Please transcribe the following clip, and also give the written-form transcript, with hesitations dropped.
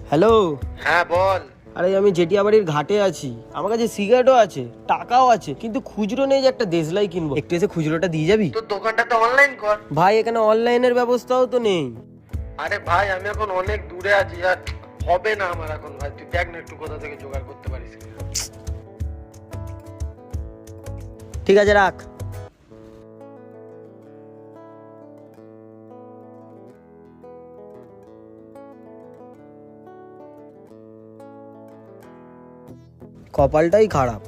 Hello. হ্যাঁ বল। আরে আমি জেঠিয়াবাড়ির ঘাটে আছি, আমার কাছে সিগারেটও আছে, টাকাও আছে, কিন্তু খুচরো নেই যে একটা দেশলাই কিনবো। একটু এসে খুচরোটা দিয়ে যাবি? তোর দোকানটা তো অনলাইন কর। ভাই এখানে অনলাইনের ব্যবস্থাও তো নেই। আরে ভাই আমি এখন অনেক দূরে আছি, আর হবে না আমার এখন। ভাই তুই দেখ না একটু কোথা থেকে জোগাড় করতে পারিস কিনা। ঠিক আছে, রাখ। কপালটাই খারাপ।